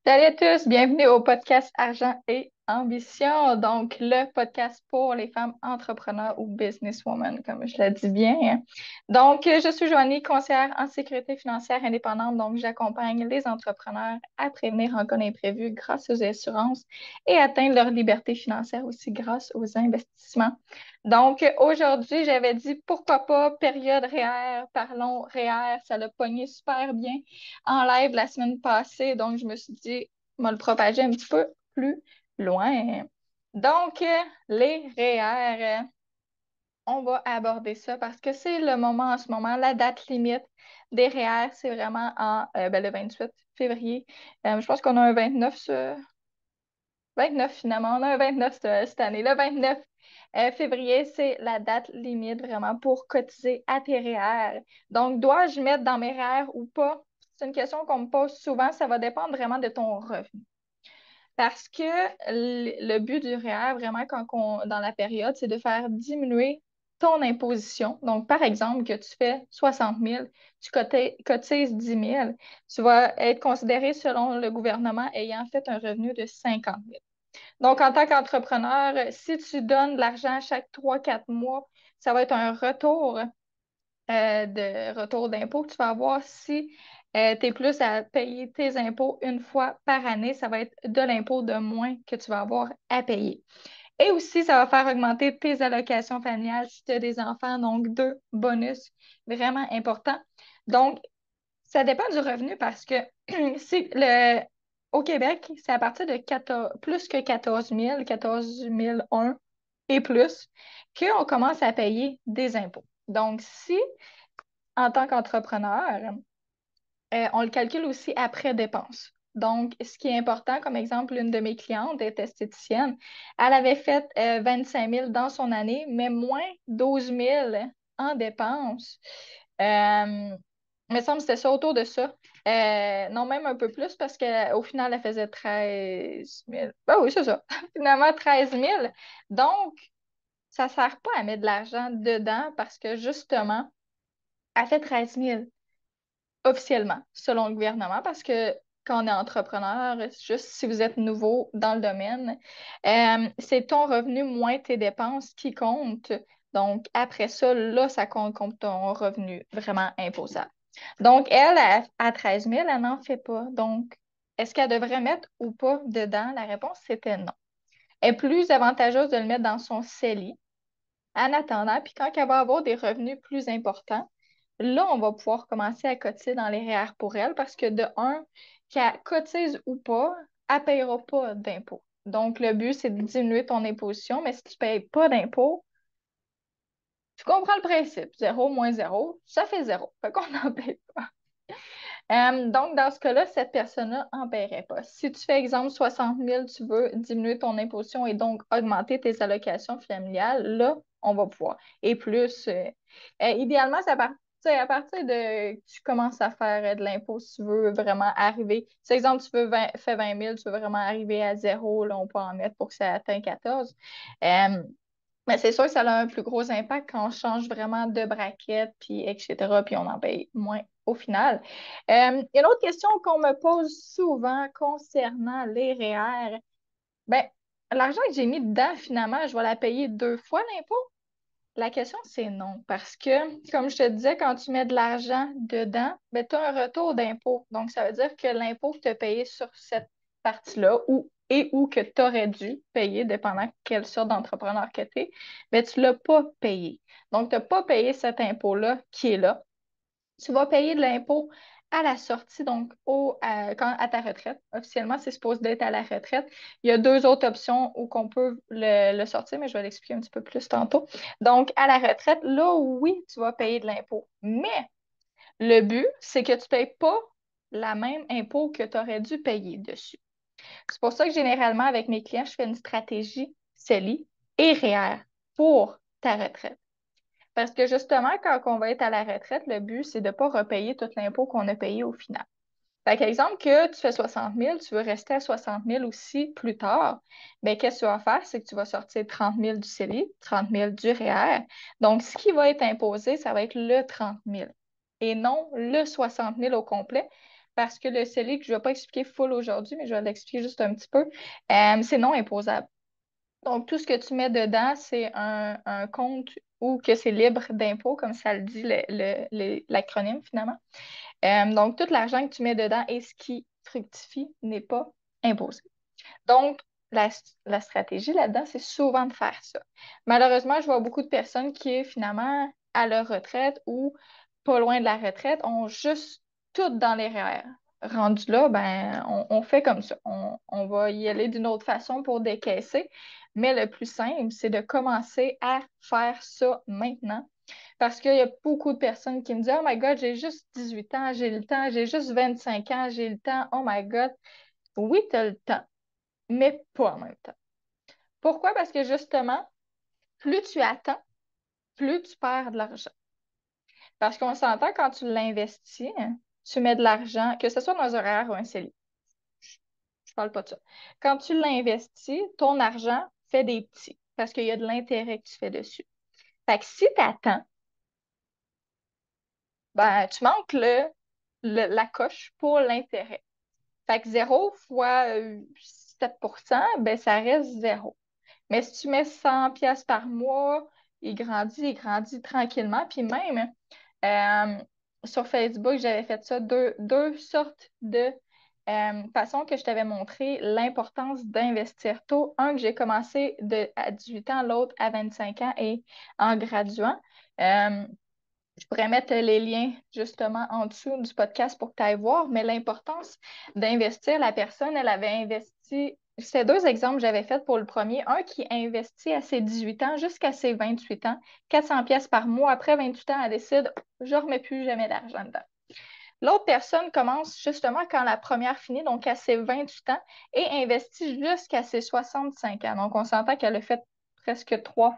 Salut à tous, bienvenue au podcast Argent et Ambition, donc le podcast pour les femmes entrepreneurs ou businesswomen, comme je le dis bien. Donc, je suis Joanie, conseillère en sécurité financière indépendante, donc j'accompagne les entrepreneurs à prévenir en cas d'imprévu grâce aux assurances et atteindre leur liberté financière aussi grâce aux investissements. Donc, aujourd'hui, j'avais dit pourquoi pas période REER, parlons REER, ça l'a pogné super bien en live la semaine passée, donc je me suis dit, on va le propager un petit peu plus loin. Donc, les REER, on va aborder ça parce que c'est le moment en ce moment, la date limite des REER, c'est vraiment le 28 février. Je pense qu'on a un 29, 29 finalement, on a un 29 cette année. Le 29 février, c'est la date limite vraiment pour cotiser à tes REER. Donc, dois-je mettre dans mes REER ou pas? C'est une question qu'on me pose souvent. Ça va dépendre vraiment de ton revenu. Parce que le but du REER, vraiment, dans la période, c'est de faire diminuer ton imposition. Donc, par exemple, que tu fais 60 000, cotises 10 000, tu vas être considéré selon le gouvernement ayant fait un revenu de 50 000. Donc, en tant qu'entrepreneur, si tu donnes de l'argent chaque 3 4 mois, ça va être un retour d'impôt que tu vas avoir si tu es plus à payer tes impôts une fois par année. Ça va être de l'impôt de moins que tu vas avoir à payer. Et aussi, ça va faire augmenter tes allocations familiales si tu as des enfants. Donc, deux bonus vraiment importants. Donc, ça dépend du revenu parce que si au Québec, c'est à partir de 14 plus que 14 000, 14 001 et plus, qu'on commence à payer des impôts. Donc, si, en tant qu'entrepreneur, on le calcule aussi après dépense. Donc, ce qui est important, comme exemple, une de mes clientes est esthéticienne. Elle avait fait 25 000 dans son année, mais moins 12 000 en dépenses. Il me semble que c'était ça, autour de ça. Non, même un peu plus parce qu'au final, elle faisait 13 000. Ben oui, c'est ça. Finalement, 13 000. Donc, ça ne sert pas à mettre de l'argent dedans parce que justement, elle fait 13 000 officiellement, selon le gouvernement, parce que quand on est entrepreneur, juste si vous êtes nouveau dans le domaine, c'est ton revenu moins tes dépenses qui comptent. Donc, après ça, là, ça compte comme ton revenu vraiment imposable. Donc, elle, à 13 000, elle n'en fait pas. Donc, est-ce qu'elle devrait mettre ou pas dedans? La réponse, c'était non. Elle est plus avantageuse de le mettre dans son CELI en attendant, puis quand elle va avoir des revenus plus importants, là, on va pouvoir commencer à cotiser dans les REER pour elle parce que de un, qu'elle cotise ou pas, elle ne payera pas d'impôt. Donc, le but, c'est de diminuer ton imposition, mais si tu ne payes pas d'impôt, tu comprends le principe. Zéro moins zéro, ça fait zéro. Fait qu'on n'en paye pas. Donc, dans ce cas-là, cette personne-là n'en paierait pas. Si tu fais exemple 60 000, tu veux diminuer ton imposition et donc augmenter tes allocations familiales, là, on va pouvoir. Et plus, idéalement, c'est à partir de que tu commences à faire de l'impôt si tu veux vraiment arriver. Si exemple, tu veux fais 20 000, tu veux vraiment arriver à zéro, là, on peut en mettre pour que ça atteigne 14. Euh, mais c'est sûr que ça a un plus gros impact quand on change vraiment de braquette, puis etc., puis on en paye moins au final. Une autre question qu'on me pose souvent concernant les REER, ben, l'argent que j'ai mis dedans, finalement, je vais la payer deux fois l'impôt? La question, c'est non, parce que, comme je te disais, quand tu mets de l'argent dedans, ben, tu as un retour d'impôt. Donc, ça veut dire que l'impôt que tu as payé sur cette partie-là, ou que tu aurais dû payer, dépendant quelle sorte d'entrepreneur que tu es, ben, tu ne l'as pas payé. Donc, tu n'as pas payé cet impôt-là qui est là. Tu vas payer de l'impôt à la sortie, donc à ta retraite. Officiellement, c'est supposé d'être à la retraite. Il y a deux autres options où qu'on peut le sortir, mais je vais l'expliquer un petit peu plus tantôt. Donc, à la retraite, là, oui, tu vas payer de l'impôt. Mais le but, c'est que tu ne payes pas la même impôt que tu aurais dû payer dessus. C'est pour ça que généralement, avec mes clients, je fais une stratégie CELI et REER pour ta retraite. Parce que justement, quand on va être à la retraite, le but, c'est de ne pas repayer tout l'impôt qu'on a payé au final. Par exemple, que tu fais 60 000, tu veux rester à 60 000 aussi plus tard, bien, qu'est-ce que tu vas faire? C'est que tu vas sortir 30 000 du CELI, 30 000 du REER. Donc, ce qui va être imposé, ça va être le 30 000 et non le 60 000 au complet parce que le CELIC, je ne vais pas expliquer full aujourd'hui, mais je vais l'expliquer juste un petit peu, c'est non imposable. Donc, tout ce que tu mets dedans, c'est un compte ou que c'est libre d'impôt, comme ça le dit l'acronyme finalement. Donc, tout l'argent que tu mets dedans et ce qui fructifie n'est pas imposé. Donc, la, la stratégie là-dedans, c'est souvent de faire ça. Malheureusement, je vois beaucoup de personnes qui, finalement, à leur retraite ou pas loin de la retraite, ont juste tout dans les REER. Rendu là, ben, on fait comme ça. On va y aller d'une autre façon pour décaisser. Mais le plus simple, c'est de commencer à faire ça maintenant. Parce qu'il y a beaucoup de personnes qui me disent: Oh my God, j'ai juste 18 ans, j'ai le temps, j'ai juste 25 ans, j'ai le temps. Oh my God. Oui, tu as le temps, mais pas en même temps. Pourquoi? Parce que justement, plus tu attends, plus tu perds de l'argent. Parce qu'on s'entend quand tu l'investis, hein, tu mets de l'argent, que ce soit dans un REER ou un CELI. Je parle pas de ça. Quand tu l'investis, ton argent fait des petits parce qu'il y a de l'intérêt que tu fais dessus. Fait que si tu attends, ben, tu manques la coche pour l'intérêt. Fait que 0 fois 7%, ben, ça reste zéro. Mais si tu mets 100 pièces par mois, il grandit tranquillement. Puis même, euh, sur Facebook, j'avais fait ça, deux sortes de façons que je t'avais montré l'importance d'investir tôt. Un que j'ai commencé à 18 ans, l'autre à 25 ans et en graduant. Euh, je pourrais mettre les liens justement en dessous du podcast pour que tu ailles voir, mais l'importance d'investir, la personne, elle avait investi. C'était deux exemples que j'avais fait pour le premier. Un qui investit à ses 18 ans jusqu'à ses 28 ans, 400 pièces par mois. Après 28 ans, elle décide, je ne remets plus jamais d'argent dedans. L'autre personne commence justement quand la première finit, donc à ses 28 ans, et investit jusqu'à ses 65 ans. Donc, on s'entend qu'elle a fait presque trois,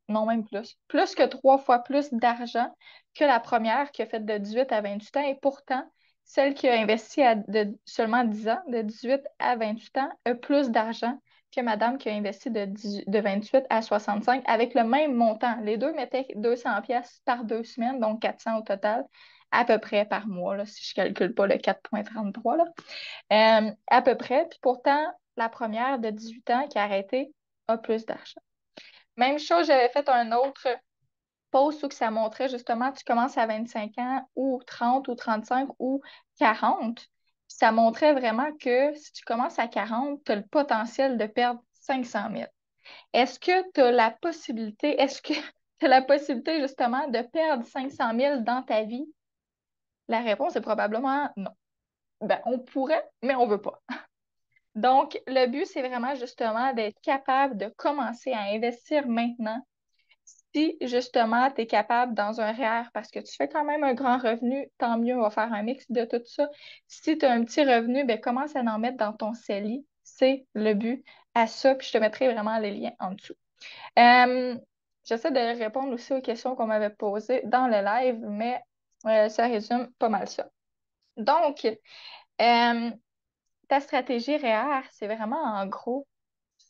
non même plus que trois fois plus d'argent que la première qui a fait de 18 à 28 ans. Et pourtant, celle qui a investi de seulement 10 ans, de 18 à 28 ans, a plus d'argent que madame qui a investi de 28 à 65 avec le même montant. Les deux mettaient 200 pièces par 2 semaines, donc 400 au total, à peu près par mois, là, si je ne calcule pas le 4,33 là. À peu près. Puis pourtant, la première de 18 ans qui a arrêté a plus d'argent. Même chose, j'avais fait un autre post où que ça montrait justement, tu commences à 25 ans ou 30 ou 35 ou 40. Puis ça montrait vraiment que si tu commences à 40, tu as le potentiel de perdre 500 000. Est-ce que tu as la possibilité, est-ce que tu as la possibilité justement de perdre 500 000 dans ta vie? La réponse est probablement non. Ben, on pourrait, mais on veut pas. Donc, le but, c'est vraiment justement d'être capable de commencer à investir maintenant. Si justement tu es capable dans un REER parce que tu fais quand même un grand revenu, tant mieux, on va faire un mix de tout ça. Si tu as un petit revenu, ben, commence à en mettre dans ton CELI. C'est le but à ça. Puis je te mettrai vraiment les liens en dessous. Euh, J'essaie de répondre aussi aux questions qu'on m'avait posées dans le live, mais ça résume pas mal ça. Donc, ta stratégie REER, c'est vraiment en gros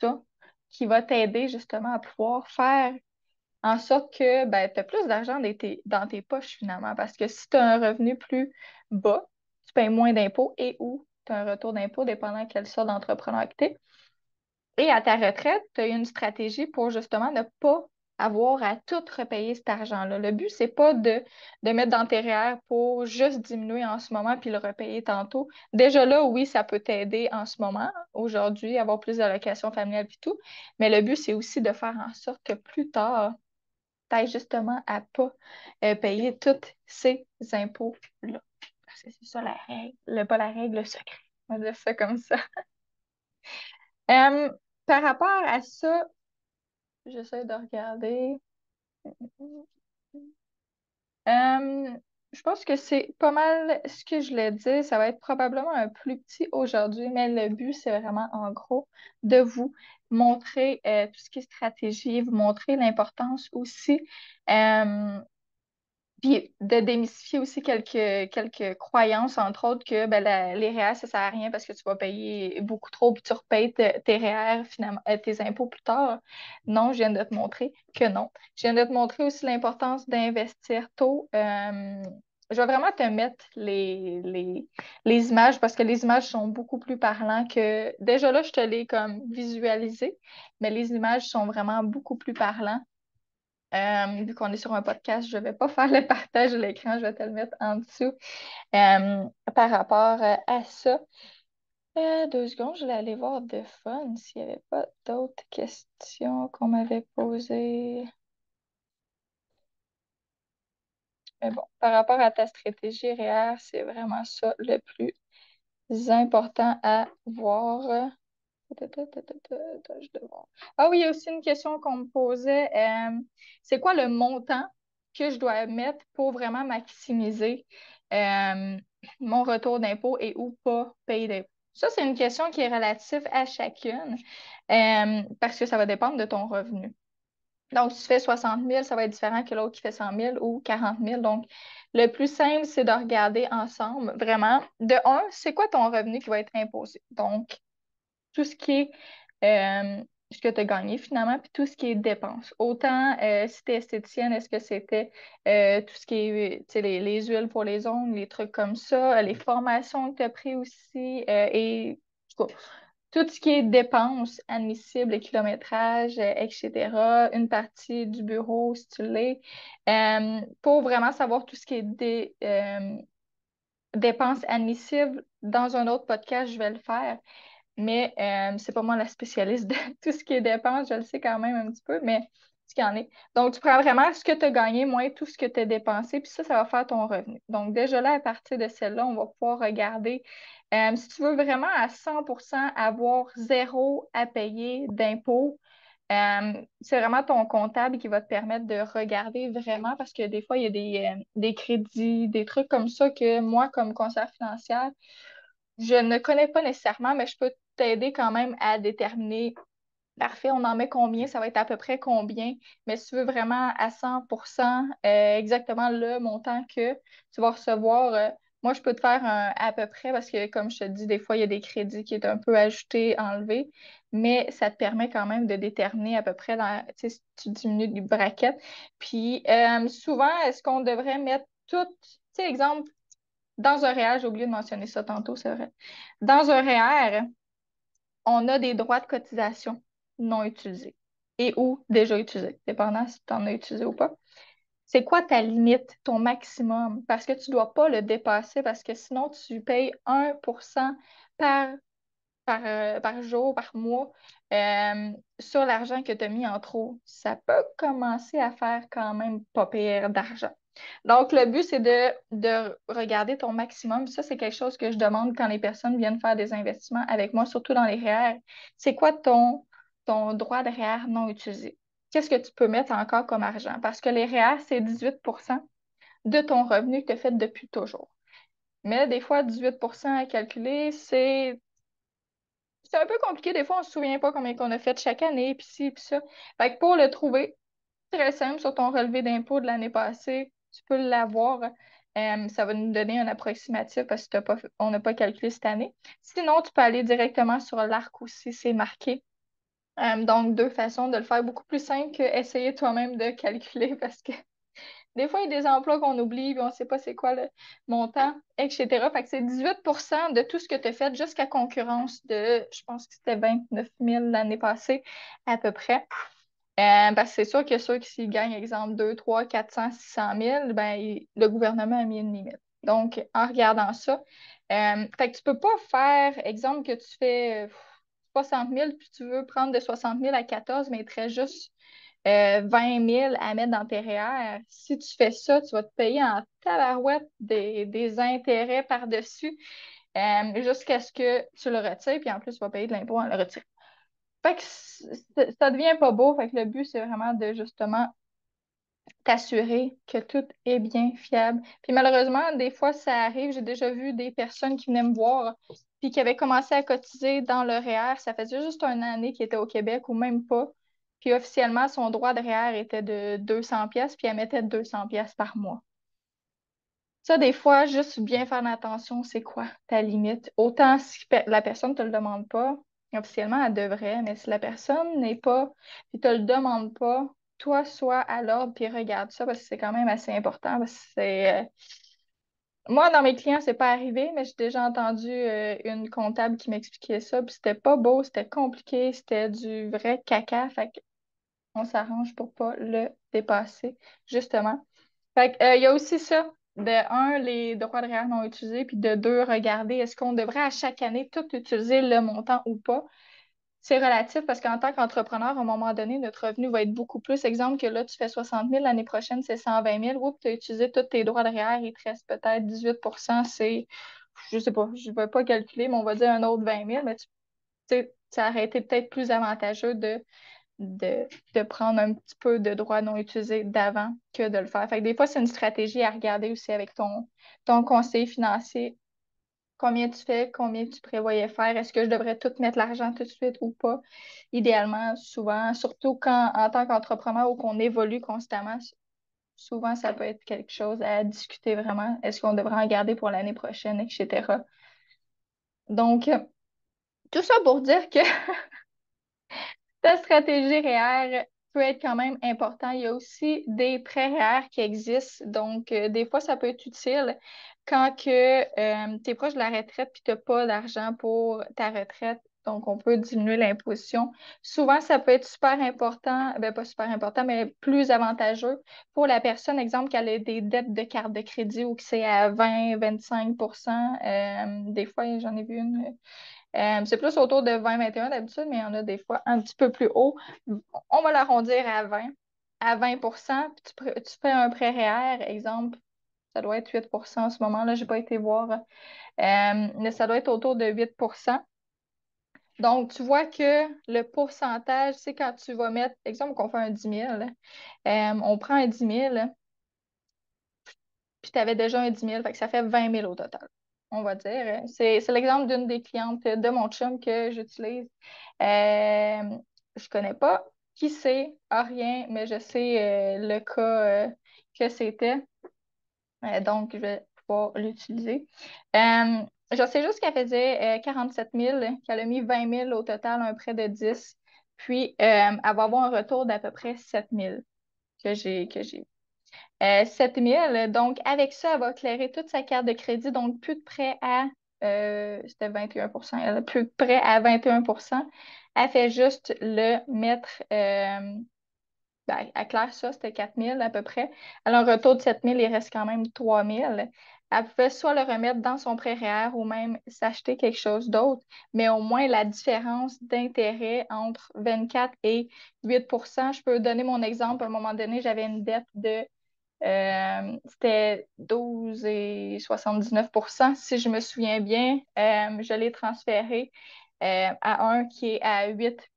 ça qui va t'aider justement à pouvoir faire en sorte que ben, tu as plus d'argent dans tes poches finalement. Parce que si tu as un revenu plus bas, tu payes moins d'impôts et ou tu as un retour d'impôt dépendant quelle sorte d'entrepreneur que tu es. Et à ta retraite, tu as une stratégie pour justement ne pas avoir à tout repayer cet argent-là. Le but, c'est pas de mettre dans tes REER pour juste diminuer en ce moment puis le repayer tantôt. Déjà là, oui, ça peut t'aider en ce moment, aujourd'hui, avoir plus d'allocations familiales et tout. Mais le but, c'est aussi de faire en sorte que plus tard, t'ailles justement à pas payer tous ces impôts-là. C'est ça la règle. Pas la règle, le secret. On va dire ça comme ça. Euh, Par rapport à ça, j'essaie de regarder. Euh, je pense que c'est pas mal ce que je l'ai dit. Ça va être probablement un plus petit aujourd'hui, mais le but, c'est vraiment en gros de vous montrer tout ce qui est stratégie, vous montrer l'importance aussi. euh, Puis de démystifier aussi quelques croyances, entre autres, que ben, les REER, ça sert à rien parce que tu vas payer beaucoup trop, puis tu repayes tes REER, finalement, tes impôts plus tard. Non, je viens de te montrer que non. Je viens de te montrer aussi l'importance d'investir tôt. je vais vraiment te mettre les images parce que les images sont beaucoup plus parlantes que... Déjà là, je te l'ai comme visualisé, mais les images sont vraiment beaucoup plus parlantes. Vu qu'on est sur un podcast, je ne vais pas faire le partage de l'écran, je vais te le mettre en dessous euh, par rapport à ça. 2 secondes, je vais aller voir de fun s'il n'y avait pas d'autres questions qu'on m'avait posées. Mais bon, par rapport à ta stratégie REER, c'est vraiment ça le plus important à voir. Je dois voir. Ah oui, il y a aussi une question qu'on me posait. C'est quoi le montant que je dois mettre pour vraiment maximiser euh, mon retour d'impôt et ou pas payer d'impôt? Ça, c'est une question qui est relative à chacune parce que ça va dépendre de ton revenu. Donc, si tu fais 60 000, ça va être différent que l'autre qui fait 100 000 ou 40 000. Donc, le plus simple, c'est de regarder ensemble, vraiment. De un, c'est quoi ton revenu qui va être imposé? Donc, tout ce qui est ce que tu as gagné finalement, puis tout ce qui est dépenses. Autant si tu es esthéticienne, est-ce que c'était tout ce qui est tu sais, les huiles pour les ongles, les trucs comme ça, les formations que tu as pris aussi, et en tout cas, tout ce qui est dépenses admissibles, le kilométrage, etc. Une partie du bureau si tu l'es, pour vraiment savoir tout ce qui est dépenses admissibles. Dans un autre podcast, je vais le faire. Mais c'est pas moi la spécialiste de tout ce qui est dépenses, je le sais quand même un petit peu, mais ce qu'il y en est. Donc, tu prends vraiment ce que tu as gagné moins tout ce que tu as dépensé, puis ça va faire ton revenu. Donc, déjà là, à partir de celle-là, on va pouvoir regarder si tu veux vraiment à 100% avoir zéro à payer d'impôts. C'est vraiment ton comptable qui va te permettre de regarder vraiment parce que des fois, il y a des crédits, des trucs comme ça que moi, comme conseillère financière, je ne connais pas nécessairement, mais je peux t'aider quand même à déterminer, parfait, on en met combien, ça va être à peu près combien, mais si tu veux vraiment à 100% exactement le montant que tu vas recevoir, moi, je peux te faire un à peu près parce que, comme je te dis, des fois, il y a des crédits qui est un peu ajouté, enlevé, mais ça te permet quand même de déterminer à peu près, tu sais, si tu diminues les braquettes. Puis, souvent, est-ce qu'on devrait mettre tout, tu sais, exemple, dans un REER, j'ai oublié de mentionner ça tantôt, c'est vrai. Dans un REER, on a des droits de cotisation non utilisés et ou déjà utilisés, dépendant si tu en as utilisé ou pas. C'est quoi ta limite, ton maximum? Parce que tu ne dois pas le dépasser parce que sinon, tu payes 1% par par jour, par mois, sur l'argent que tu as mis en trop, ça peut commencer à faire quand même pas pire d'argent. Donc, le but, c'est de regarder ton maximum. Ça, c'est quelque chose que je demande quand les personnes viennent faire des investissements avec moi, surtout dans les REER. C'est quoi ton droit de REER non utilisé? Qu'est-ce que tu peux mettre encore comme argent? Parce que les REER, c'est 18% de ton revenu que tu as fait depuis toujours. Mais des fois, 18% à calculer, c'est un peu compliqué. Des fois, on ne se souvient pas combien qu'on a fait chaque année, puis ci, puis ça. Fait que pour le trouver, très simple, sur ton relevé d'impôt de l'année passée, tu peux l'avoir. Ça va nous donner un approximatif parce que on n'a pas calculé cette année. Sinon, tu peux aller directement sur l'arc aussi, c'est marqué. Donc, deux façons de le faire beaucoup plus simple qu'essayer toi-même de calculer parce que des fois, il y a des emplois qu'on oublie, puis on ne sait pas c'est quoi le montant, etc. Fait que c'est 18% de tout ce que tu as fait jusqu'à concurrence de, je pense que c'était 29 000 l'année passée, à peu près. Parce que c'est sûr que ceux qui gagnent, exemple, 2, 3, 400, 600 000, ben, le gouvernement a mis une limite. Donc, en regardant ça, fait que tu peux pas faire, exemple, que tu fais 60 000, puis tu veux prendre de 60 000 à 14, mais il te reste juste 20 000 à mettre dans tes REER. Si tu fais ça, tu vas te payer en tabarouette des intérêts par-dessus jusqu'à ce que tu le retires, puis en plus, tu vas payer de l'impôt en le retirant. Fait que ça devient pas beau. Fait que le but, c'est vraiment de justement t'assurer que tout est bien fiable. Puis malheureusement, des fois, ça arrive. J'ai déjà vu des personnes qui venaient me voir puis qui avaient commencé à cotiser dans le REER. Ça faisait juste une année qu'ils étaient au Québec ou même pas. Puis officiellement, son droit de REER était de 200 pièces puis elle mettait 200 pièces par mois. Ça, des fois, juste bien faire attention, c'est quoi ta limite. Autant si la personne ne te le demande pas, officiellement, elle devrait, mais si la personne n'est pas, puis te le demande pas, toi, sois à l'ordre, puis regarde ça, parce que c'est quand même assez important, parce que Moi, dans mes clients, c'est pas arrivé, mais j'ai déjà entendu une comptable qui m'expliquait ça, puis c'était pas beau, c'était compliqué, c'était du vrai caca, fait qu'on s'arrange pour pas le dépasser, justement. Fait que, il y a aussi ça, de un, les droits de réel non utilisés, puis de deux, regarder est-ce qu'on devrait à chaque année tout utiliser le montant ou pas. C'est relatif parce qu'en tant qu'entrepreneur, à un moment donné, notre revenu va être beaucoup plus. Exemple que là, tu fais 60 000, l'année prochaine, c'est 120 000. Oups, tu as utilisé tous tes droits de REER, il te reste peut-être 18 c'est, je sais pas, je ne vais pas calculer, mais on va dire un autre 20 000. Mais tu sais, ça aurait été peut-être plus avantageux de, de prendre un petit peu de droits non utilisés d'avant que de le faire. Fait que des fois, c'est une stratégie à regarder aussi avec ton conseiller financier. Combien tu fais, combien tu prévoyais faire, est-ce que je devrais tout mettre l'argent tout de suite ou pas? Idéalement, souvent, surtout quand en tant qu'entrepreneur ou qu'on évolue constamment, souvent ça peut être quelque chose à discuter vraiment. Est-ce qu'on devrait en garder pour l'année prochaine, etc. Donc, tout ça pour dire que ta stratégie REER peut être quand même important. Il y a aussi des prêts REER qui existent. Donc, des fois, ça peut être utile quand tu es proche de la retraite et tu n'as pas d'argent pour ta retraite. Donc, on peut diminuer l'imposition. Souvent, ça peut être super important, ben pas super important, mais plus avantageux pour la personne, exemple, qu'elle a des dettes de carte de crédit ou que c'est à 20-25%. Des fois, j'en ai vu une. C'est plus autour de 20-21 d'habitude, mais il y en a des fois un petit peu plus haut. On va l'arrondir à 20. À 20%, puis tu fais un prêt REER, exemple, ça doit être 8% en ce moment-là, je n'ai pas été voir, mais ça doit être autour de 8%. Donc, tu vois que le pourcentage, c'est quand tu vas mettre, exemple, qu'on fait un 10 000, on prend un 10 000, puis tu avais déjà un 10 000, fait que ça fait 20 000 au total, on va dire. C'est l'exemple d'une des clientes de mon chum que j'utilise. Je connais pas qui c'est, rien, mais je sais le cas que c'était. Donc, je vais pouvoir l'utiliser. Je sais juste qu'elle faisait 47 000, qu'elle a mis 20 000 au total, un prêt de 10. Puis, elle va avoir un retour d'à peu près 7 000 que j'ai 7 000. Donc, avec ça, elle va clairer toute sa carte de crédit. Donc, plus de prêt à, c'était 21%. Elle a plus de prêt à 21%. Elle fait juste le mettre, ben, elle claire ça, c'était 4 000 à peu près. Elle a un retour de 7 000, il reste quand même 3 000. Elle pouvait soit le remettre dans son prêt REER ou même s'acheter quelque chose d'autre, mais au moins la différence d'intérêt entre 24 et 8%. Je peux donner mon exemple. À un moment donné, j'avais une dette de c'était 12,79 si je me souviens bien. Je l'ai transféré à un qui est à 8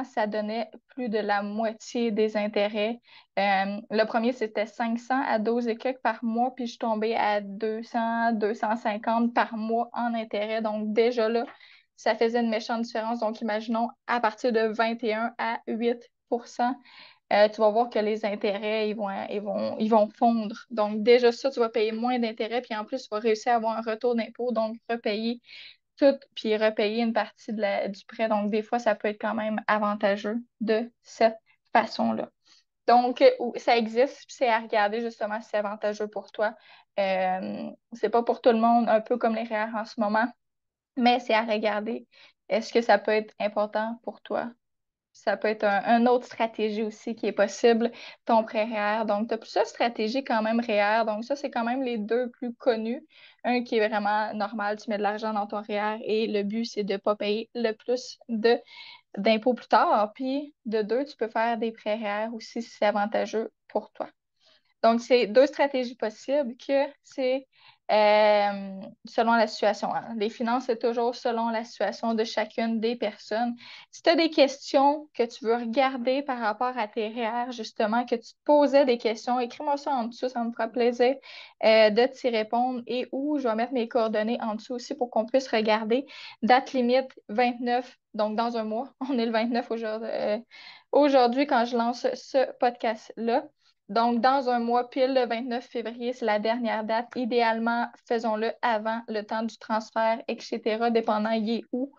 ça donnait plus de la moitié des intérêts. Le premier, c'était 500 à 12 et quelques par mois, puis je suis tombée à 200, 250 par mois en intérêt. Donc déjà là, ça faisait une méchante différence. Donc imaginons à partir de 21 à 8 tu vas voir que les intérêts, ils vont fondre. Donc, déjà ça, tu vas payer moins d'intérêts, puis en plus, tu vas réussir à avoir un retour d'impôt, donc repayer tout, puis repayer une partie du prêt. Donc, des fois, ça peut être quand même avantageux de cette façon-là. Donc, ça existe, puis c'est à regarder justement si c'est avantageux pour toi. C'est pas pour tout le monde, un peu comme les REER en ce moment, mais c'est à regarder. Est-ce que ça peut être important pour toi? Ça peut être une autre stratégie aussi qui est possible, ton prêt REER. Donc, tu as plusieurs stratégies quand même REER. Donc, ça, c'est quand même les deux plus connus. Un qui est vraiment normal, tu mets de l'argent dans ton REER et le but, c'est de ne pas payer le plus d'impôts plus tard. Puis, de deux, tu peux faire des prêts REER aussi si c'est avantageux pour toi. Donc, c'est deux stratégies possibles que c'est selon la situation, hein. Les finances, c'est toujours selon la situation de chacune des personnes. Si tu as des questions que tu veux regarder par rapport à tes REER, justement, que tu te posais des questions, écris-moi ça en dessous, ça me fera plaisir de t'y répondre et où je vais mettre mes coordonnées en dessous aussi pour qu'on puisse regarder. Date limite 29, donc dans un mois. On est le 29 aujourd'hui quand je lance ce podcast-là. Donc, dans un mois, pile le 29 février, c'est la dernière date. Idéalement, faisons-le avant le temps du transfert, etc., dépendant il est où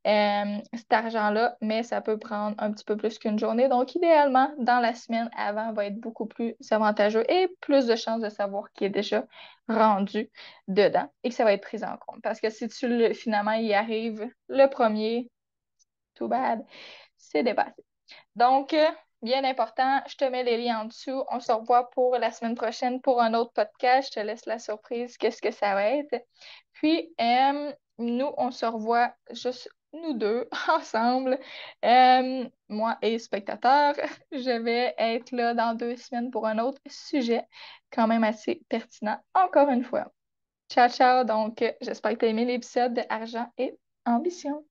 cet argent-là, mais ça peut prendre un petit peu plus qu'une journée. Donc, idéalement, dans la semaine avant va être beaucoup plus avantageux et plus de chances de savoir qui est déjà rendu dedans et que ça va être pris en compte. Parce que si finalement, il arrive le premier, too bad, c'est dépassé. Donc, bien important, je te mets les liens en dessous. On se revoit pour la semaine prochaine pour un autre podcast. Je te laisse la surprise, qu'est-ce que ça va être. Puis, nous, on se revoit juste nous deux ensemble, moi et spectateurs. Je vais être là dans 2 semaines pour un autre sujet, quand même assez pertinent, encore une fois. Ciao, ciao. Donc, j'espère que tu as aimé l'épisode de Argent et Ambition.